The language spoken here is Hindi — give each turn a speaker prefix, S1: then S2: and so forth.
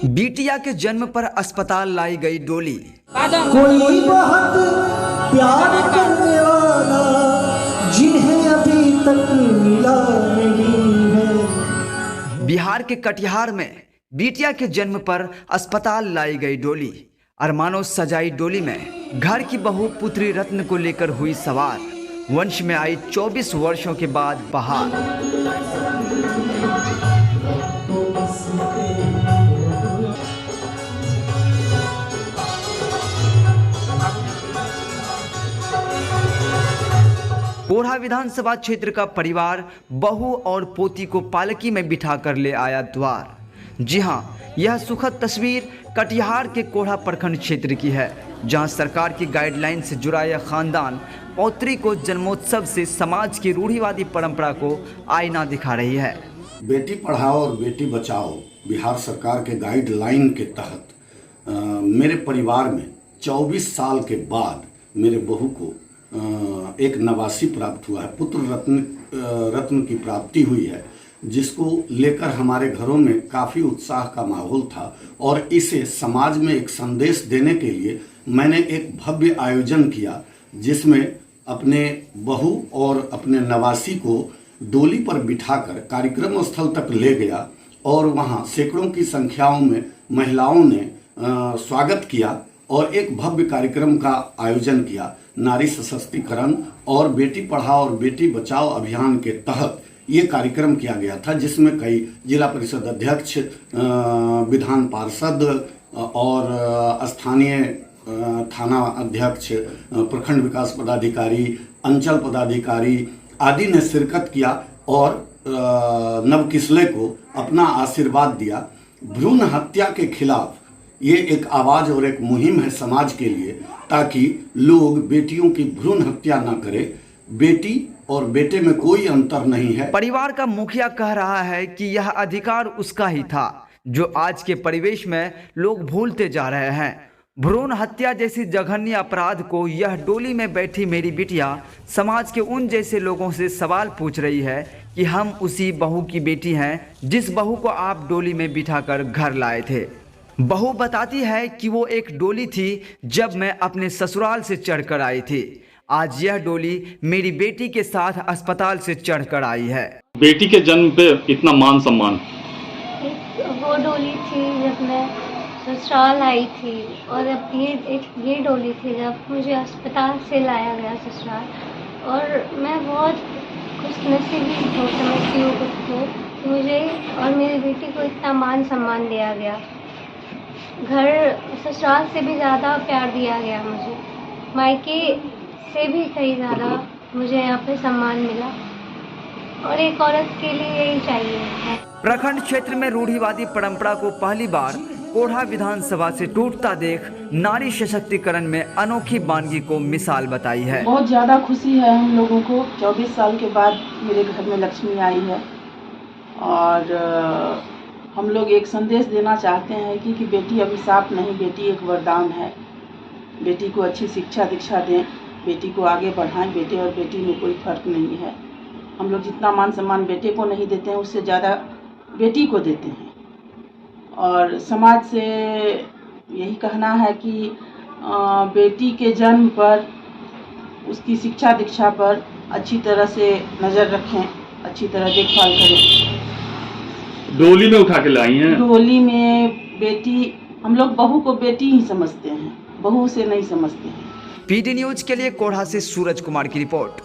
S1: बिटिया के जन्म पर अस्पताल लाई गई डोली।
S2: कोई बहुत प्यार करने वाला जिन्हें अभी तक मिला नहीं है।
S1: बिहार के कटिहार में बिटिया के जन्म पर अस्पताल लाई गई डोली। अरमानों सजाई डोली में घर की बहू पुत्री रत्न को लेकर हुई सवार। वंश में आई 24 वर्षों के बाद बहार। कोढ़ा विधानसभा क्षेत्र का परिवार बहू और पोती को पालकी में बिठाकर ले आया द्वार। जी हां, यह सुखद तस्वीर कटिहार के कोढ़ा प्रखंड क्षेत्र की है, जहां सरकार की गाइडलाइन से जुड़ा यह खानदान पौत्री को जन्मोत्सव से समाज की रूढ़िवादी परंपरा को आईना दिखा रही है।
S3: बेटी पढ़ाओ और बेटी बचाओ बिहार सरकार के गाइडलाइन के तहत मेरे परिवार में 24 साल के बाद मेरे बहू को एक नवासी प्राप्त हुआ है, पुत्र रत्न की प्राप्ति हुई है, जिसको लेकर हमारे घरों में काफ़ी उत्साह का माहौल था। और इसे समाज में एक संदेश देने के लिए मैंने एक भव्य आयोजन किया, जिसमें अपने बहू और अपने नवासी को डोली पर बिठाकर कार्यक्रम स्थल तक ले गया और वहाँ सैकड़ों की संख्याओं में महिलाओं ने स्वागत किया और एक भव्य कार्यक्रम का आयोजन किया। नारी सशक्तिकरण और बेटी पढ़ाओ और बेटी बचाओ अभियान के तहत ये कार्यक्रम किया गया था, जिसमें कई जिला परिषद अध्यक्ष, विधान पार्षद और स्थानीय थाना अध्यक्ष, प्रखंड विकास पदाधिकारी, अंचल पदाधिकारी आदि ने शिरकत किया और नवकिसले को अपना आशीर्वाद दिया। भ्रूण हत्या के खिलाफ ये एक आवाज और एक मुहिम है समाज के लिए, ताकि लोग बेटियों की भ्रूण हत्या न करें। बेटी और बेटे में कोई अंतर नहीं है।
S1: परिवार का मुखिया कह रहा है कि यह अधिकार उसका ही था, जो आज के परिवेश में लोग भूलते जा रहे हैं। भ्रूण हत्या जैसी जघन्य अपराध को यह डोली में बैठी मेरी बिटिया समाज के उन जैसे लोगों से सवाल पूछ रही है कि हम उसी बहू की बेटी हैं जिस बहू को आप डोली में बिठाकर घर लाए थे। बहू बताती है कि वो एक डोली थी जब मैं अपने ससुराल से चढ़कर आई थी। आज यह डोली मेरी बेटी के साथ अस्पताल से चढ़कर आई है।
S4: बेटी के जन्म पे इतना मान सम्मान।
S5: वो डोली थी जब मैं ससुराल आई थी, और अब ये डोली थी जब मुझे अस्पताल से लाया गया ससुराल। और मैं बहुत खुशनसीबी समझती हूँ खुद को कि मुझे और मेरी बेटी को इतना मान सम्मान दिया गया। घर ससुराल से भी ज़्यादा प्यार दिया गया मुझे, मायके से भी कहीं ज़्यादा मुझे यहाँ पे सम्मान मिला, और एक औरत के लिए यही चाहिए।
S1: प्रखंड क्षेत्र में रूढ़िवादी परंपरा को पहली बार कोढ़ा विधानसभा से टूटता देख नारी सशक्तिकरण में अनोखी बानगी को मिसाल बताई है।
S6: बहुत ज़्यादा खुशी है हम लोगों को। 24 साल के बाद मेरे घर में लक्ष्मी आई है, और हम लोग एक संदेश देना चाहते हैं कि बेटी अभिशाप नहीं, बेटी एक वरदान है। बेटी को अच्छी शिक्षा दीक्षा दें, बेटी को आगे बढ़ाएं। बेटे और बेटी में कोई फर्क नहीं है। हम लोग जितना मान सम्मान बेटे को नहीं देते हैं, उससे ज़्यादा बेटी को देते हैं। और समाज से यही कहना है कि बेटी के जन्म पर, उसकी शिक्षा दीक्षा पर अच्छी तरह से नज़र रखें, अच्छी तरह देखभाल करें।
S4: डोली में उठा के लाई हैं।
S6: डोली में बेटी, हम लोग बहू को बेटी ही समझते हैं, बहू से नहीं समझते हैं।
S1: पीडी न्यूज के लिए कोढ़ा से सूरज कुमार की रिपोर्ट।